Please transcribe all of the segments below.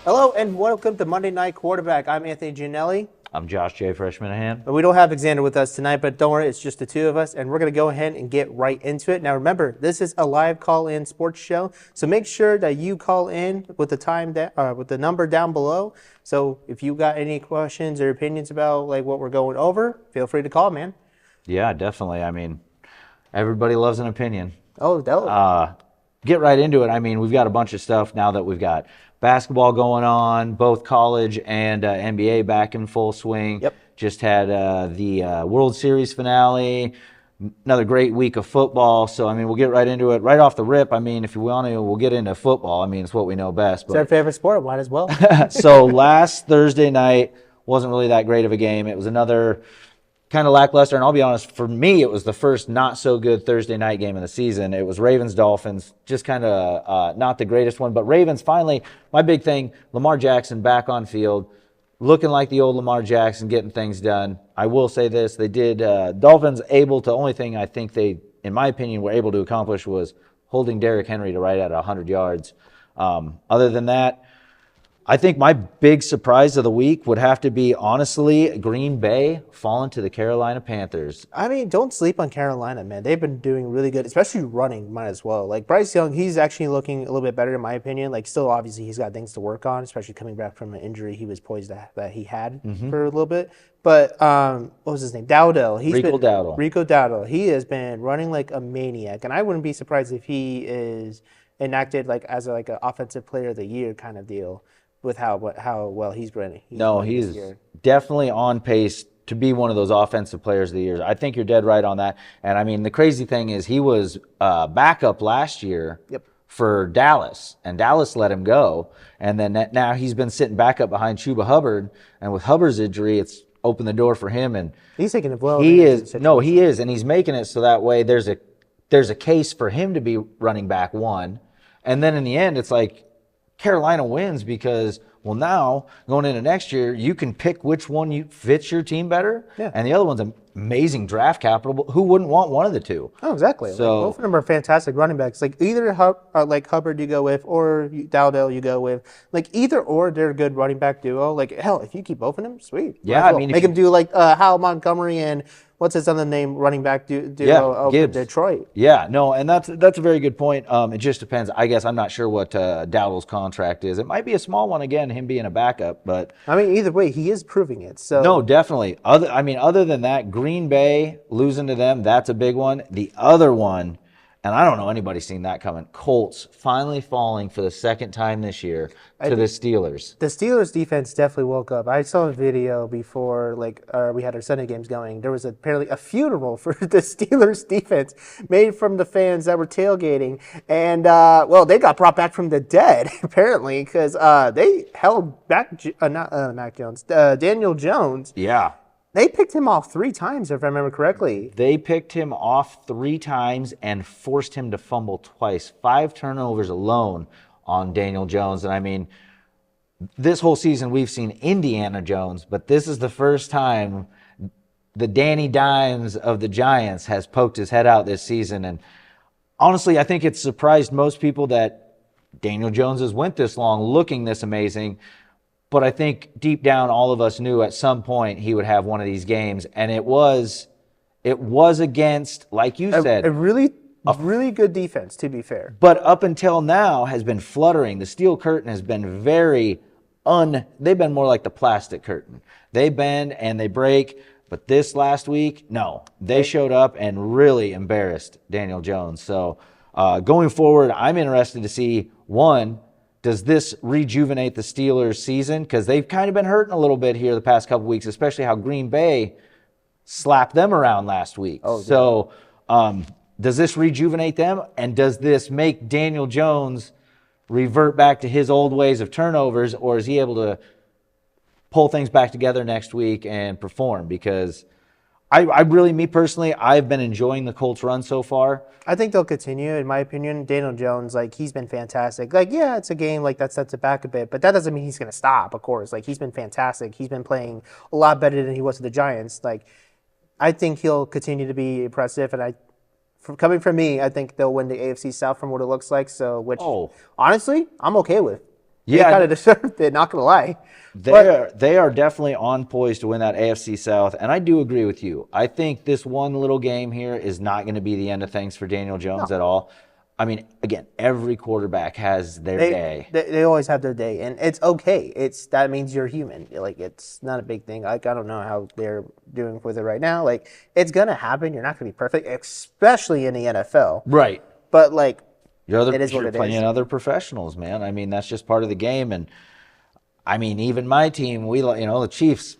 Hello and welcome to Monday Night Quarterback. I'm Anthony Gianelli. I'm Josh J. Freshman. But we don't have Alexander with us tonight, but don't worry, it's just the two of us, and we're going to go ahead and get right into it. Now remember, this is a live call-in sports show, so make sure that you call in with the number down below. So if you got any questions or opinions about like what we're going over, feel free to call, man. Yeah, definitely. I mean, everybody loves an opinion. Oh, definitely. Get right into it. I mean, we've got a bunch of stuff now that we've got basketball going on, both college and NBA back in full swing. Yep. Just had the World Series finale, another great week of football. So, I mean, we'll get right into it. Right off the rip, I mean, if you want to, we'll get into football. I mean, it's what we know best. It's our favorite sport. Might as well. So last Thursday night wasn't really that great of a game. It was another kind of lackluster, and I'll be honest, for me, it was the first not-so-good Thursday night game of the season. It was Ravens-Dolphins, just kind of not the greatest one. But Ravens, finally, my big thing, Lamar Jackson back on field, looking like the old Lamar Jackson, getting things done. I will say this, they did, Dolphins able to, only thing I think they, in my opinion, were able to accomplish was holding Derrick Henry to right at 100 yards. Other than that, I think my big surprise of the week would have to be, honestly, Green Bay falling to the Carolina Panthers. I mean, don't sleep on Carolina, man. They've been doing really good, especially running, might as well. Like Bryce Young, he's actually looking a little bit better in my opinion. Like still, obviously, he's got things to work on, especially coming back from an injury he was poised that he had for a little bit. But what was his name? Dowdell. Rico Dowdell. He has been running like a maniac, and I wouldn't be surprised if he is enacted like as like an offensive player of the year kind of deal with how well he's running. He's definitely on pace to be one of those offensive players of the year. I think you're dead right on that. And I mean, the crazy thing is he was backup last year for Dallas, and Dallas let him go. And then now he's been sitting back up behind Chuba Hubbard, and with Hubbard's injury, it's opened the door for him. And he's taking it well. He is, and he's making it so that way there's a case for him to be running back one. And then in the end, it's like, Carolina wins because, well, now going into next year, you can pick which one fits your team better. Yeah. And the other one's amazing draft capital. Who wouldn't want one of the two? Oh, exactly. So like, both of them are fantastic running backs. Like either like Hubbard you go with or Dowdell you go with. Like either or, they're a good running back duo. Like hell, if you keep both of them, sweet. Yeah, I mean, make them do like Hal Montgomery and what's his other name, running back duo over Detroit. Yeah, no, and that's a very good point. It just depends. I guess I'm not sure what Dowdell's contract is. It might be a small one again, him being a backup, but I mean, either way, he is proving it. So no, definitely. Other than that, Green Bay losing to them, that's a big one. The other one, and I don't know anybody's seen that coming, Colts finally falling for the second time this year to the Steelers. The Steelers defense definitely woke up. I saw a video before we had our Sunday games going. There was apparently a funeral for the Steelers defense made from the fans that were tailgating. And, they got brought back from the dead, apparently, because they held back, not Mac Jones, Daniel Jones. Yeah. They picked him off 3 times, if I remember correctly. They picked him off 3 times and forced him to fumble twice. 5 turnovers alone on Daniel Jones. And I mean, this whole season we've seen Indiana Jones, but this is the first time the Danny Dimes of the Giants has poked his head out this season. And honestly, I think it's surprised most people that Daniel Jones has went this long looking this amazing. But I think deep down, all of us knew at some point he would have one of these games, and it was against, like you said, a really good defense, to be fair. But up until now has been fluttering. The steel curtain has been they've been more like the plastic curtain. They bend and they break. But this last week, no, they showed up and really embarrassed Daniel Jones. So going forward, I'm interested to see, one, does this rejuvenate the Steelers' season? Because they've kind of been hurting a little bit here the past couple weeks, especially how Green Bay slapped them around last week. Oh, so does this rejuvenate them? And does this make Daniel Jones revert back to his old ways of turnovers? Or is he able to pull things back together next week and perform? Because me personally, I've been enjoying the Colts run so far. I think they'll continue, in my opinion. Daniel Jones, he's been fantastic. It's a game, that sets it back a bit, but that doesn't mean he's going to stop, of course. He's been fantastic. He's been playing a lot better than he was with the Giants. I think he'll continue to be impressive, and coming from me, I think they'll win the AFC South from what it looks like, honestly, I'm okay with. They kind of deserved it, not going to lie. They are definitely on poise to win that AFC South, and I do agree with you. I think this one little game here is not going to be the end of things for Daniel Jones at all. I mean, again, every quarterback has their day. They always have their day, and it's okay. That means you're human. Like, it's not a big thing. Like, I don't know how they're doing with it right now. Like, it's going to happen. You're not going to be perfect, especially in the NFL. Right. But, like, you're playing other professionals, man. I mean, that's just part of the game, and I mean, even my team, the Chiefs,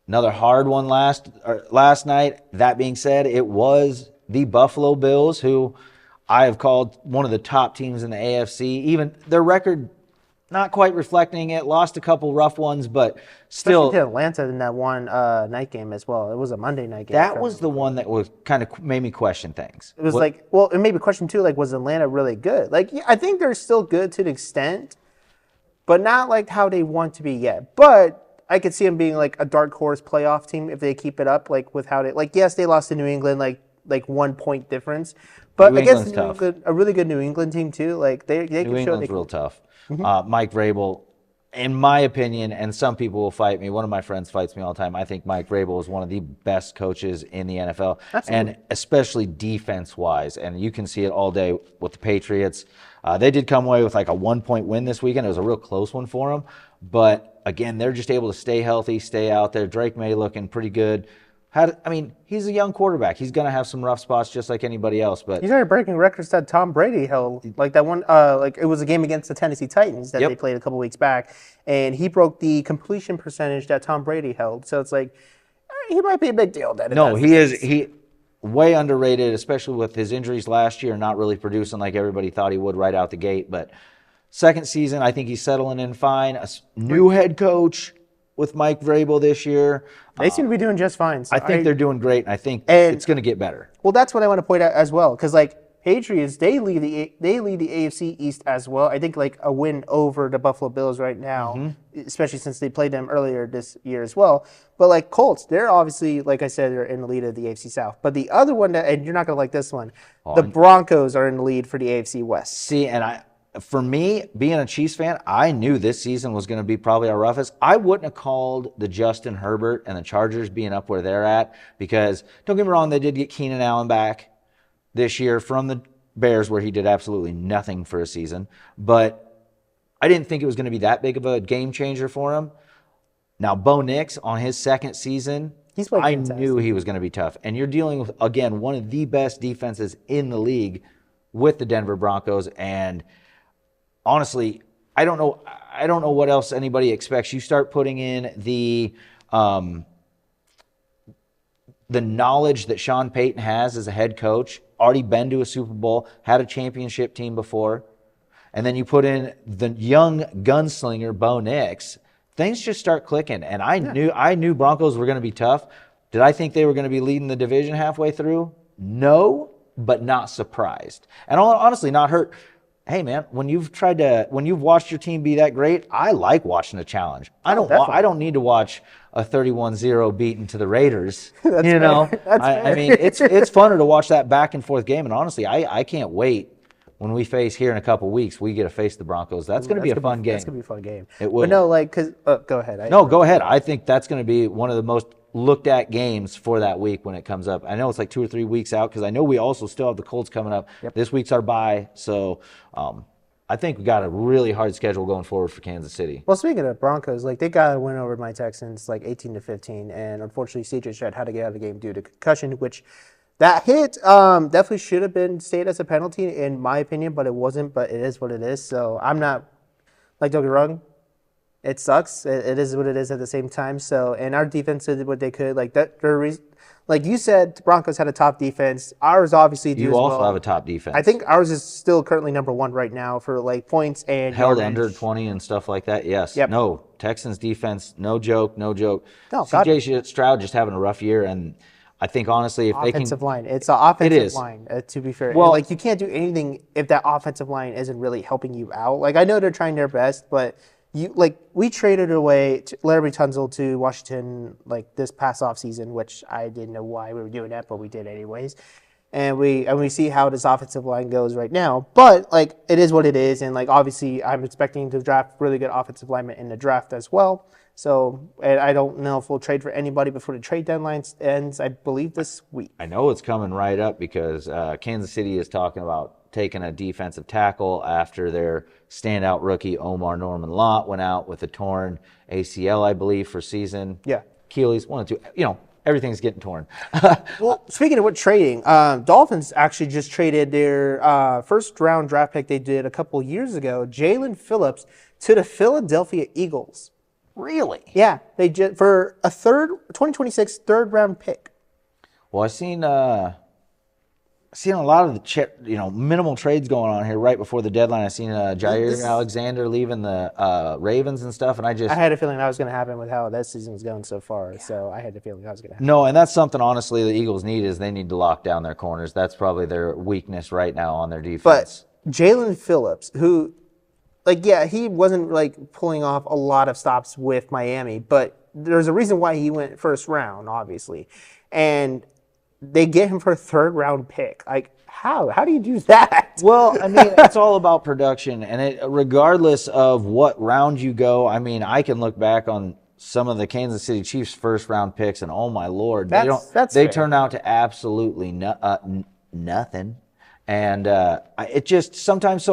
another hard one last night. That being said, it was the Buffalo Bills, who I have called one of the top teams in the AFC. Even their record, not quite reflecting it. Lost a couple rough ones, but still. Especially to Atlanta in that one night game as well. It was a Monday night game. That was the one that was kind of made me question things. It was it made me question too. Like, was Atlanta really good? Like, yeah, I think they're still good to an extent, but not like how they want to be yet. But I could see them being like a dark horse playoff team if they keep it up, like with how they yes, they lost to New England, like 1 point difference. But I guess a really good New England team too. Like they can show New England's real tough. Mike Vrabel, in my opinion, and some people will fight me. One of my friends fights me all the time. I think Mike Vrabel is one of the best coaches in the NFL, and especially defense-wise. And you can see it all day with the Patriots. They did come away with like a 1 point win this weekend. It was a real close one for them. But again, they're just able to stay healthy, stay out there. Drake May looking pretty good. He's a young quarterback. He's going to have some rough spots just like anybody else. But he's already breaking records that Tom Brady held. Like that one, it was a game against the Tennessee Titans that they played a couple weeks back, and he broke the completion percentage that Tom Brady held. So it's like he might be a big deal. He way underrated, especially with his injuries last year, not really producing like everybody thought he would right out the gate. But second season, I think he's settling in fine. A new head coach with Mike Vrabel this year. They seem to be doing just fine. So I think they're doing great, and I think it's going to get better. Well, that's what I want to point out as well, because like Patriots, they lead the AFC East as well. I think like a win over the Buffalo Bills right now, especially since they played them earlier this year as well. But like Colts, they're obviously, like I said, they're in the lead of the AFC South. But the other one, and you're not going to like this one, the Broncos are in the lead for the AFC West. See, for me, being a Chiefs fan, I knew this season was going to be probably our roughest. I wouldn't have called the Justin Herbert and the Chargers being up where they're at because, don't get me wrong, they did get Keenan Allen back this year from the Bears where he did absolutely nothing for a season. But I didn't think it was going to be that big of a game changer for him. Now, Bo Nix on his second season, I knew he was going to be tough. And you're dealing with, again, one of the best defenses in the league with the Denver Broncos. And honestly, I don't know what else anybody expects. You start putting in the knowledge that Sean Payton has as a head coach, already been to a Super Bowl, had a championship team before, and then you put in the young gunslinger Bo Nix, things just start clicking. And I knew Broncos were going to be tough. Did I think they were going to be leading the division halfway through? No, but not surprised. And honestly, not hurt. Hey man, when you've watched your team be that great, I like watching a challenge. I don't need to watch a 31-0 beaten to the Raiders. I mean, it's funner to watch that back and forth game. And honestly, I can't wait when we face here in a couple weeks. We get to face the Broncos. That's going to be a fun game. That's going to be a fun game. It will. But no, go ahead. Go ahead. I think that's going to be one of the most looked at games for that week when it comes up. I know it's like 2 or 3 weeks out because I know we also still have the Colts coming up. Yep. This week's our bye, so I think we got a really hard schedule going forward for Kansas City. Well, speaking of Broncos, they got a win over my Texans 18-15, and unfortunately C.J. Stroud had to get out of the game due to concussion, which that hit definitely should have been stayed as a penalty in my opinion, but it wasn't. But it is what it is. So I'm not don't get me wrong. It sucks. It is what it is at the same time. So, and our defense did what they could. Like you said, the Broncos had a top defense. Ours obviously do as well. You also have a top defense. I think ours is still currently number one right now for points and held under 20 and stuff like that. Yes. Yep. No, Texans defense, no joke. No, C.J. Stroud just having a rough year, and I think honestly, if offensive line, it's an offensive line. To be fair, well, you can't do anything if that offensive line isn't really helping you out. I know they're trying their best, but. We traded away Larry Tunzel to Washington this past offseason, which I didn't know why we were doing that, but we did anyways. and we see how this offensive line goes right now. But like it is what it is, and like obviously I'm expecting to draft really good offensive linemen in the draft as well. So and I don't know if we'll trade for anybody before the trade deadline ends. I believe this week. I know it's coming right up because Kansas City is talking about taking a defensive tackle after their standout rookie Omar Norman Lott went out with a torn ACL, I believe, for season. Yeah. Achilles, 1 and 2. Everything's getting torn. Well, speaking of what trading, Dolphins actually just traded their first round draft pick they did a couple years ago, Jalen Phillips, to the Philadelphia Eagles. Really? Yeah, they just for a 2026 third round pick. Well, I've seen a lot of the minimal trades going on here right before the deadline. I've seen Jair Alexander leaving the Ravens and stuff, and I had a feeling that was going to happen with how that season was going so far. So I had a feeling that was going to happen. No, and that's something honestly the Eagles need is they need to lock down their corners. That's probably their weakness right now on their defense. But Jalen Phillips, who, he wasn't pulling off a lot of stops with Miami, but there's a reason why he went first round, obviously, and they get him for a third round pick. How do you do that? Well, it's all about production, and regardless of what round you go, I can look back on some of the Kansas City Chiefs first round picks, and oh my Lord, they turned out to absolutely nothing. And it just sometimes,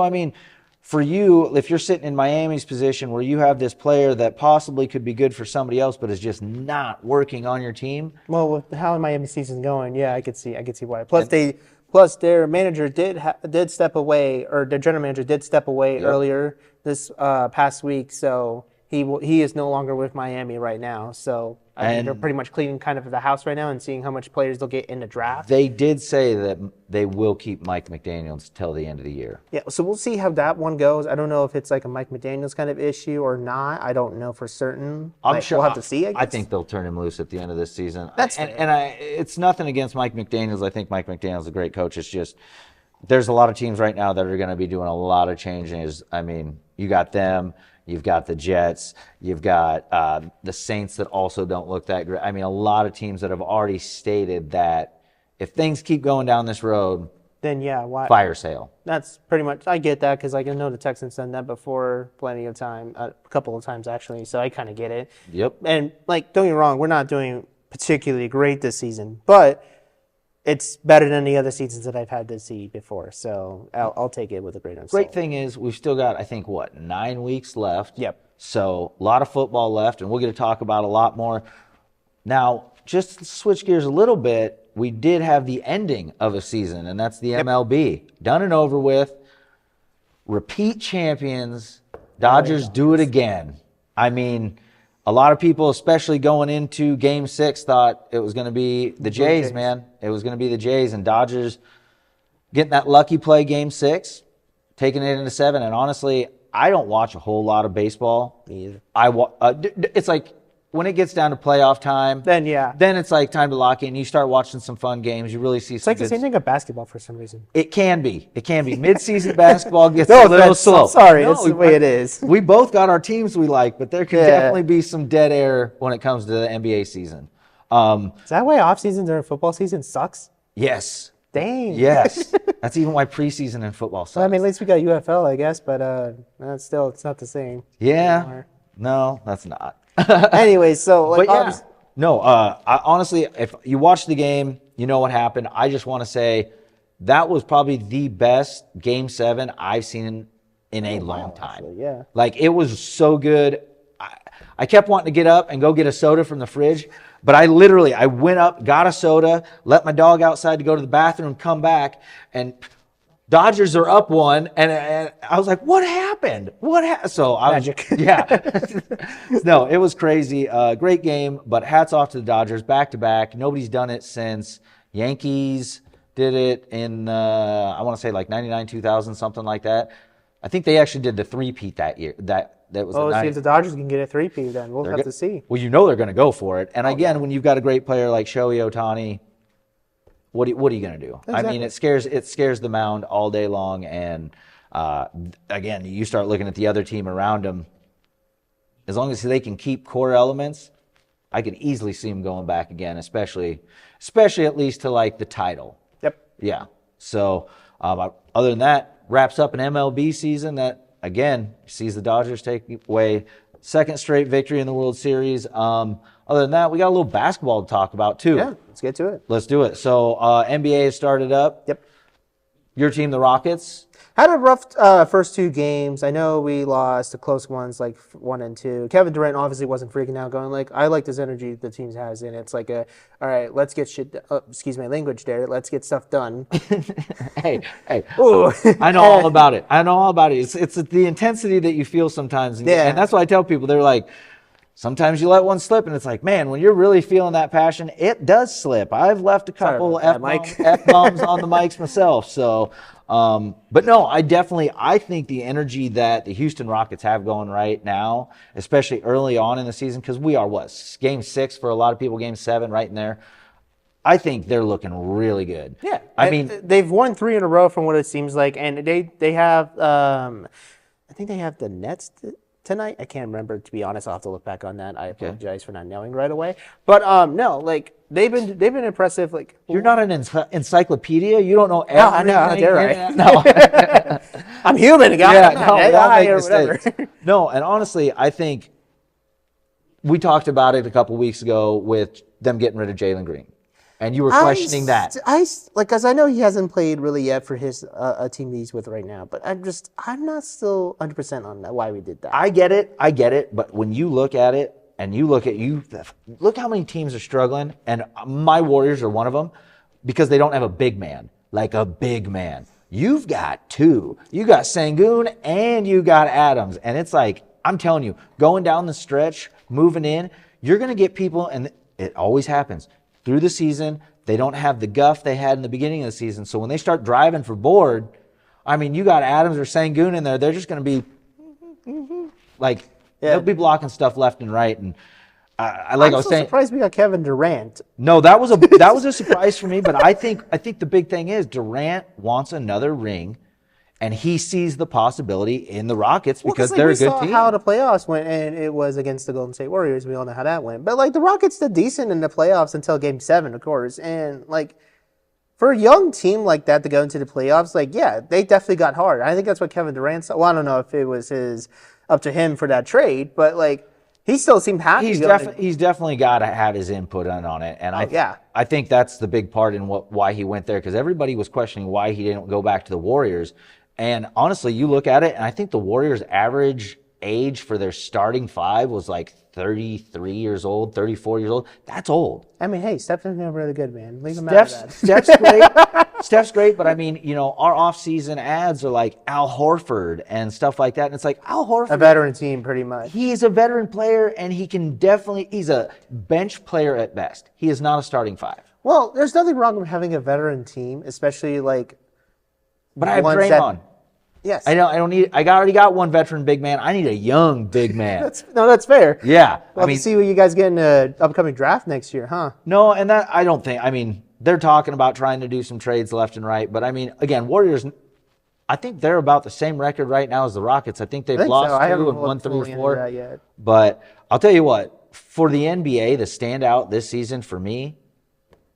for you, if you're sitting in Miami's position where you have this player that possibly could be good for somebody else, but is just not working on your team. Well, with how Miami season's going, yeah, I could see why. Plus their manager did step away, or their general manager did step away earlier this past week, so he is no longer with Miami right now. So I think they're pretty much cleaning kind of the house right now and seeing how much players they'll get in the draft. They did say that they will keep Mike McDaniels till the end of the year. Yeah, so we'll see how that one goes. I don't know if it's like a Mike McDaniels kind of issue or not. I don't know for certain. I'm sure we'll have to see. I think they'll turn him loose at the end of this season. That's fair. It's nothing against Mike McDaniels. I think Mike McDaniels is a great coach. It's just there's a lot of teams right now that are going to be doing a lot of changes. You got them. You've got the Jets. You've got the Saints that also don't look that great. A lot of teams that have already stated that if things keep going down this road, then why fire sale. That's pretty much. I get that because I know the Texans done that before plenty of time, a couple of times actually. So I kind of get it. Yep. And don't get me wrong, we're not doing particularly great this season, but it's better than the other seasons that I've had to see before. So I'll take it with a grain of salt. Great thing is we've still got, I think, 9 weeks left. Yep. So a lot of football left, and we're going to talk about a lot more. Now, just to switch gears a little bit, we did have the ending of a season, and that's the MLB. Done and over with. Repeat champions. Dodgers do it again. A lot of people, especially going into Game 6, thought it was going to be the Jays, man. It was going to be the Jays, and Dodgers getting that lucky play Game 6, taking it into 7. And honestly, I don't watch a whole lot of baseball. Me either. It's like when it gets down to playoff time, then it's like time to lock in. You start watching some fun games. You really see it's like the same thing with basketball for some reason. It can be. Mid-season basketball gets a little slow. Sorry, that's the way it is. We both got our teams we like, but there could definitely be some dead air when it comes to the NBA season. Is that why off season during football season sucks? Yes. Dang. Yes. That's even why preseason in football sucks. Well, at least we got UFL, I guess, but it's not the same. Yeah. Anymore. No, that's not. Anyway, so honestly, if you watch the game, you know what happened. I just want to say that was probably the best Game 7 I've seen in a long time. Actually, yeah. It was so good. I kept wanting to get up and go get a soda from the fridge, but I went up, got a soda, let my dog outside to go to the bathroom, come back, and Dodgers are up 1, and I was like, "What happened? Magic. No, it was crazy. Great game, but hats off to the Dodgers, back to back. Nobody's done it since Yankees did it in I want to say 99, 2000, something like that. I think they actually did the three-peat that year. That was. See if the Dodgers can get a three-peat, then we'll have to see. Well, they're going to go for it. And again, when you've got a great player like Shohei Ohtani, what are you going to do? Exactly. It scares the mound all day long. And again, you start looking at the other team around them. As long as they can keep core elements, I can easily see them going back again, especially at least to the title. Yep. Yeah. So other than that, wraps up an MLB season that, again, sees the Dodgers take away second straight victory in the World Series. Other than that, we got a little basketball to talk about, too. Yeah, let's get to it. Let's do it. So NBA has started up. Yep. Your team, the Rockets. Had a rough first 2 games. I know we lost the close ones, like 1 and 2. Kevin Durant obviously wasn't freaking out, going like, I like this energy the team has in. It's like all right, let's get shit. Excuse my language there. Let's get stuff done. Hey, Ooh. I know all about it. I know all about it. It's the intensity that you feel sometimes. Yeah. And that's what I tell people. They're like, sometimes you let one slip, and it's like, man, when you're really feeling that passion, it does slip. I've left a couple F-bombs on the mics myself. So, but no, I think the energy that the Houston Rockets have going right now, especially early on in the season, because we are, game 6 for a lot of people, game 7 right in there. I think they're looking really good. Yeah. I mean, they've won 3 in a row from what it seems like, and they have, I think they have the Nets tonight. I can't remember, to be honest. I'll have to look back on that. I apologize for not knowing right away. But no, like they've been impressive. Like, you're not an encyclopedia. You don't know everything. No, they're right. No, I'm human, guys. Yeah, no, we all make or mistakes. whatever. No, and honestly, I think we talked about it a couple weeks ago with them getting rid of Jalen Green, and you were questioning that. Because I know he hasn't played really yet for his a team that he's with right now, but I'm not still 100% on that, why we did that. I get it, but when you look at it, and look how many teams are struggling, and my Warriors are one of them, because they don't have a big man, like a big man. You've got 2. You got Sengun and you got Adams, and it's like, I'm telling you, going down the stretch, moving in, you're going to get people, and it always happens, through the season, they don't have the guff they had in the beginning of the season, so when they start driving for board, I mean, you got Adams or Sengun in there, they're just going to be like, they'll be blocking stuff left and right, and I'm surprised we got Kevin Durant. No, that was a surprise for me. But I think the big thing is Durant wants another ring, and he sees the possibility in the Rockets because they're a good team. We saw how the playoffs went, and it was against the Golden State Warriors. We all know how that went. But like the Rockets did decent in the playoffs until Game 7, of course, and like. For a young team like that to go into the playoffs, like, yeah, they definitely got hard. I think that's what Kevin Durant saw. Well, I don't know if it was up to him for that trade, but like he still seemed happy. He's definitely got to have his input on it, and I think that's the big part in why he went there, because everybody was questioning why he didn't go back to the Warriors. And honestly, you look at it, and I think the Warriors' average age for their starting 5 was like 33 years old, 34 years old. That's old. I mean, hey, Steph's been really good, man. Leave him out of that. Steph's great. Steph's great, but I mean, our off-season ads are like Al Horford and stuff like that. And it's like, Al Horford. A veteran team, pretty much. He's a veteran player, and he's a bench player at best. He is not a starting 5. Well, there's nothing wrong with having a veteran team, especially like. But I have Draymond. Yes. I already got one veteran big man. I need a young big man. That's fair. Yeah. We'll have to see what you guys get in the upcoming draft next year, huh? No, and that I don't think. I mean, they're talking about trying to do some trades left and right, but I mean, again, Warriors. I think they're about the same record right now as the Rockets. I think they've lost 2 and won 3 or 4. But I'll tell you what, for the NBA, the standout this season for me,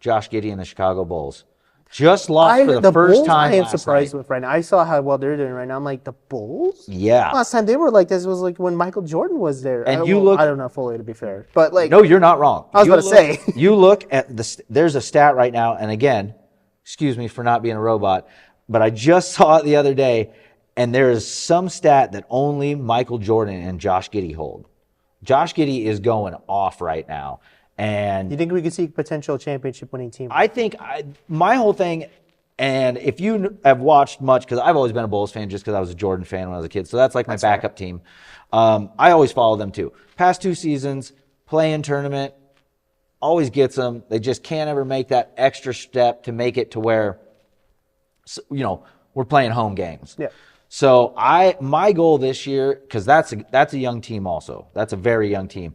Josh Giddey and the Chicago Bulls. Just lost for the first Bulls, time. I am surprised with right now. I saw how well they're doing right now. I'm like, the Bulls? Yeah. Last time they were like this was like when Michael Jordan was there. And I don't know fully, to be fair, but like. No, you're not wrong. I was about to say. You look at there's a stat right now, and again, excuse me for not being a robot, but I just saw it the other day, and there is some stat that only Michael Jordan and Josh Giddey hold. Josh Giddey is going off right now. And you think we could see a potential championship-winning team? I think my whole thing, and if you have watched much, because I've always been a Bulls fan just because I was a Jordan fan when I was a kid, so that's like my backup team. I always follow them too. Past 2 seasons, play-in tournament, always gets them. They just can't ever make that extra step to make it to where, we're playing home games. Yeah. So my goal this year, because that's a young team also. That's a very young team.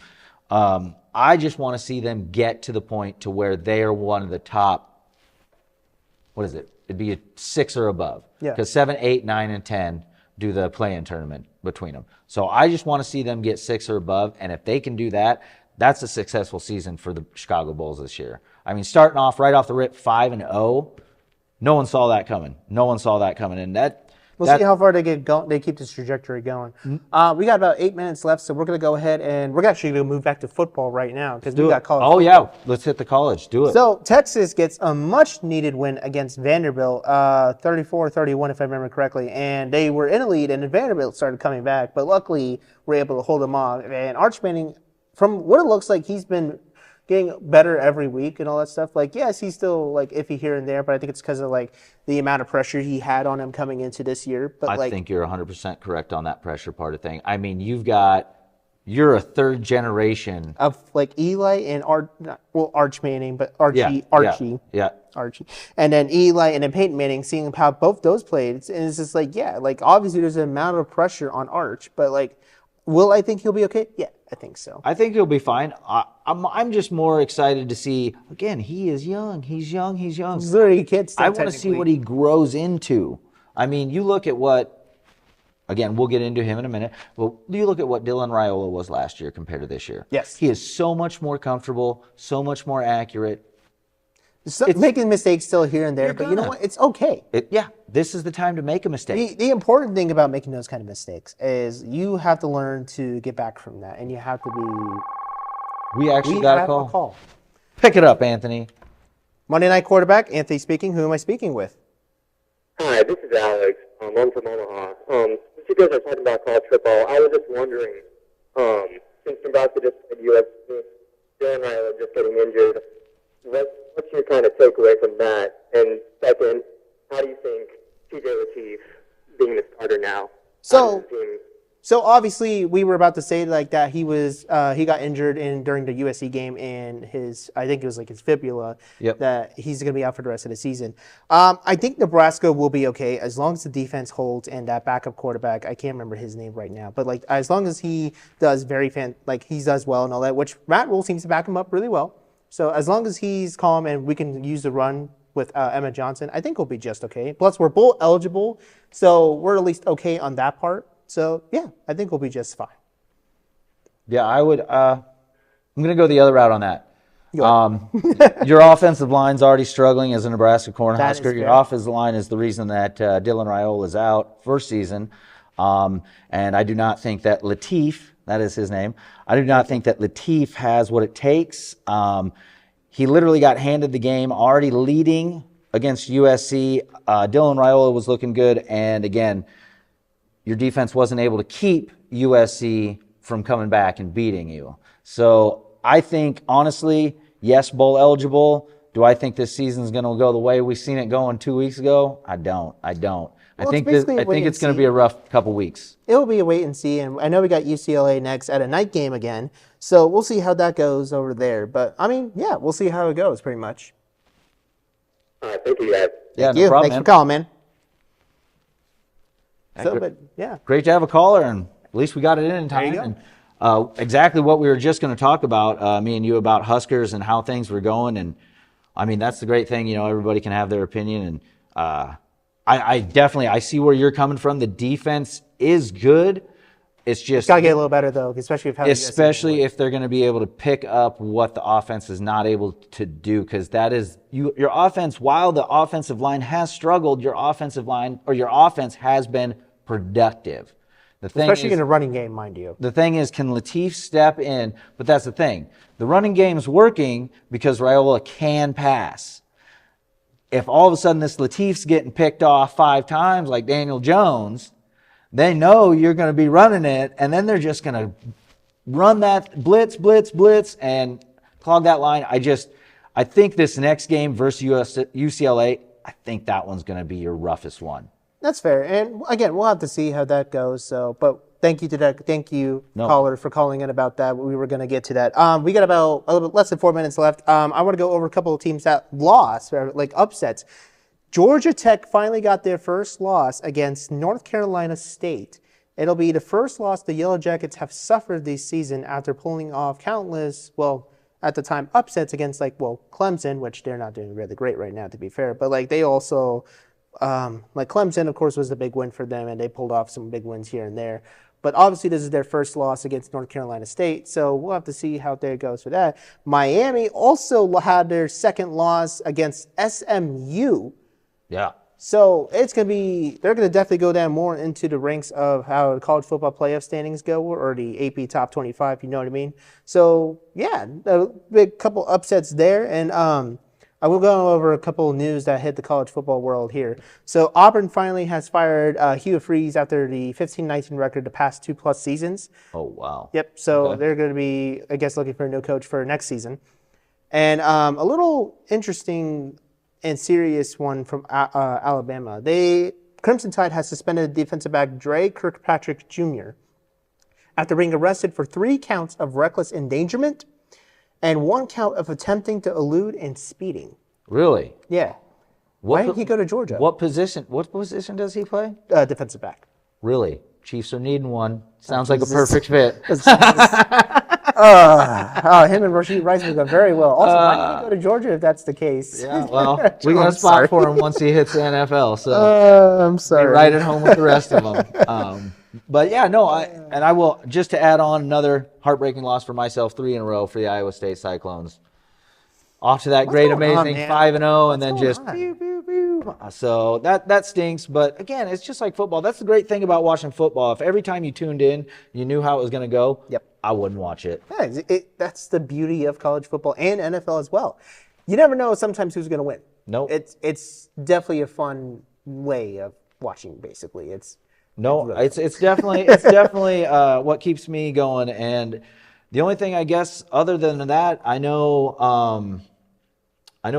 I just want to see them get to the point to where they are one of the top, what is it? It'd be a 6 or above. Yeah. Because 7, 8, 9, and 10 do the play-in tournament between them. So I just want to see them get 6 or above, and if they can do that, that's a successful season for the Chicago Bulls this year. I mean, starting off right off the rip 5-0, No one saw that coming. No one saw that coming. And We'll see how far they get going. They keep this trajectory going. We got about 8 minutes left, so we're going to go ahead and we're actually going to move back to football right now because we got college. Oh, yeah. Let's hit the college. Do it. So Texas gets a much-needed win against Vanderbilt, 34-31 if I remember correctly, and they were in a lead, and then Vanderbilt started coming back, but luckily we're able to hold them off. And Arch Manning, from what it looks like, he's been getting better every week and all that stuff. Like, yes, he's still like iffy here and there, but I think it's because of like the amount of pressure he had on him coming into this year. But I think you're 100% correct on that pressure part of thing. I mean, you're a third generation of like Eli and Arch Manning, but Archie. Yeah. Archie. And then Eli and then Peyton Manning, seeing how both those played, and it's just like, yeah, like obviously there's an amount of pressure on Arch, but like, will I think he'll be okay? Yeah, I think so. I think he'll be fine. I'm just more excited to see, again, he is young. He's young. He's literally kids. I want to see what he grows into. I mean, you look at what, again, we'll get into him in a minute. Well, you look at what Dylan Raiola was last year compared to this year. Yes. He is so much more comfortable, so much more accurate. It's making mistakes still here and there, but you know what? It's okay. This is the time to make a mistake. The important thing about making those kind of mistakes is you have to learn to get back from that, and you have to be. We actually got a call. Pick it up, Anthony. Monday Night Quarterback, Anthony speaking. Who am I speaking with? Hi, this is Alex. I'm from Omaha. Since you guys are talking about college football, I was just wondering, since Nebraska just played USC, Dylan Raiola just getting injured, what's your kind of takeaway from that? And second, how do you think TJ Lateef being the starter now? So obviously we were about to say like that he got injured during the USC game and I think it was like his fibula. Yep. That he's going to be out for the rest of the season. I think Nebraska will be okay as long as the defense holds and that backup quarterback, I can't remember his name right now, but like as long as he does he does well and all that, which Matt Rule seems to back him up really well. So as long as he's calm and we can use the run with Emmett Johnson, I think we'll be just okay. Plus, we're bowl eligible, so we're at least okay on that part. So, yeah, I think we'll be just fine. Yeah, I would. I'm going to go the other route on that. Your offensive line's already struggling as a Nebraska Cornhusker. Your offensive line is the reason that Dylan Raiola is out first season. And I do not think that Lateef, that is his name, I do not think that Lateef has what it takes. He literally got handed the game already leading against USC. Dylan Raiola was looking good. And again, your defense wasn't able to keep USC from coming back and beating you. So I think, honestly, yes, bowl eligible. Do I think this season's going to go the way we've seen it going 2 weeks ago? I don't. Well, I think it's going to be a rough couple weeks. It will be a wait and see. And I know we got UCLA next at a night game again. So we'll see how that goes over there. But, I mean, yeah, we'll see how it goes pretty much. All right, thank you, guys. Yeah, no problem, Thanks for calling, man. Great to have a caller, and at least we got it in time. There you go. And, exactly what we were just going to talk about, me and you, about Huskers and how things were going. And I mean, that's the great thing. You know, everybody can have their opinion. And I see where you're coming from. The defense is good. It's just got to get a little better though, especially if they're going to be able to pick up what the offense is not able to do, because that is your offense. While the offensive line has struggled, your offense has been productive. Especially in a running game, mind you. The thing is, can Lateef step in? But that's the thing. The running game's working because Raiola can pass. If all of a sudden this Lateef's getting picked off 5 times like Daniel Jones, they know you're going to be running it, and then they're just going to run that blitz, and clog that line. I think this next game versus UCLA, I think that one's going to be your roughest one. That's fair. And again, we'll have to see how that goes. So, but thank you, caller, for calling in about that. We were going to get to that. We got about a little bit less than 4 minutes left. I want to go over a couple of teams that lost, or like upsets. Georgia Tech finally got their first loss against North Carolina State. It'll be the first loss the Yellow Jackets have suffered this season after pulling off countless, at the time, upsets against Clemson, which they're not doing really great right now, to be fair. But they also, Clemson, of course, was the big win for them, and they pulled off some big wins here and there. But obviously, this is their first loss against North Carolina State, so we'll have to see how it goes for that. Miami also had their second loss against SMU. Yeah. So they're going to definitely go down more into the ranks of how the college football playoff standings go, or the AP top 25, you know what I mean? So, yeah, a big couple upsets there. And I will go over a couple of news that hit the college football world here. So, Auburn finally has fired Hugh Freeze after the 15-19 record the past 2+ seasons. Oh, wow. Yep, so Okay. they're going to be, I guess, looking for a new coach for next season. And a little interesting and serious one from Alabama. Crimson Tide has suspended defensive back Dre Kirkpatrick Jr. after being arrested for 3 counts of reckless endangerment and 1 count of attempting to elude and speeding. Really? Yeah. Why did he go to Georgia? What position does he play? Defensive back. Really? Chiefs are needing one. Sounds like a perfect fit. Him and Rashid Rice would go very well. Also, why did he go to Georgia if that's the case? Yeah, well, we got a spot for him once he hits the NFL. So I'm be sorry. right at home with the rest of them. But yeah, no, I will, just to add on another heartbreaking loss for myself, 3 in a row for the Iowa State Cyclones. Off to that great, going on, amazing man? 5-0, and then going just on? pew, pew, pew. So that stinks. But again, it's just like football. That's the great thing about watching football. If every time you tuned in, you knew how it was going to go, Yep. I wouldn't watch it. Yeah, that's the beauty of college football and NFL as well. You never know sometimes who's going to win. Nope. It's definitely a fun way of watching. Basically, No, it's definitely what keeps me going. And the only thing I guess other than that, I know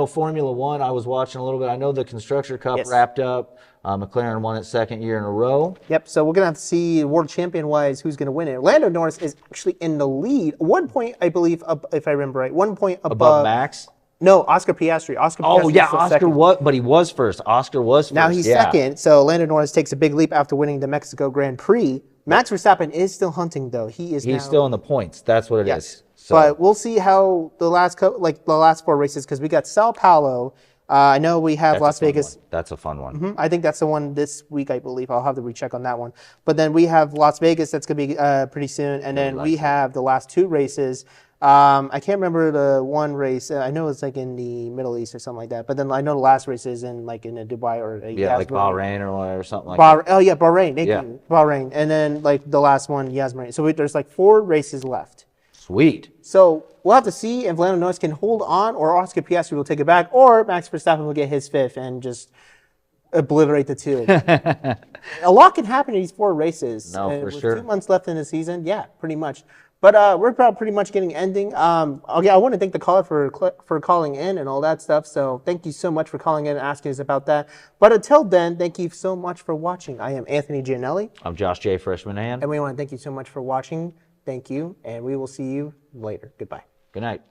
Formula One. I was watching a little bit. I know the Constructor Cup Yes. wrapped up. McLaren won its 2nd year in a row. Yep. So we're gonna have to see world champion wise who's gonna win it. Lando Norris is actually in the lead. 1 point, I believe, up, if I remember right. 1 point Above Max. No, Oscar Piastri. Oscar. Oh Piastri's yeah, still Oscar second. was, but he was first. Oscar was first. Now he's yeah. second. So Lando Norris takes a big leap after winning the Mexico Grand Prix. Max Verstappen is still hunting though. He's now, still in the points. That's what it is. Yes. So But we'll see how the last 4 races, because we got Sao Paulo. I know we have that's Las a fun Vegas. one. That's a fun one. I think that's the one this week, I believe. I'll have to recheck on that one. But then we have Las Vegas. That's going to be pretty soon. And then we have the last 2 races. I can't remember the one race. I know it's like in the Middle East or something like that. But then I know the last race is in Dubai or Yeah, like Bahrain or whatever, something like that. Oh yeah, Bahrain. Thank Yeah. you, Bahrain. And then like the last one, Yasmin. So there's like 4 races left. Sweet. So we'll have to see if Lando Norris can hold on, or Oscar Piastri will take it back, or Max Verstappen will get his 5th and just obliterate the 2. A lot can happen in these 4 races. No, And for with sure. 2 months left in the season, yeah, pretty much. But we're about pretty much getting ending. Okay, I want to thank the caller for calling in and all that stuff. So thank you so much for calling in and asking us about that. But until then, thank you so much for watching. I am Anthony Gianelli, I'm Josh J. Freshman and we want to thank you so much for watching. Thank you, and we will see you later. Goodbye. Good night.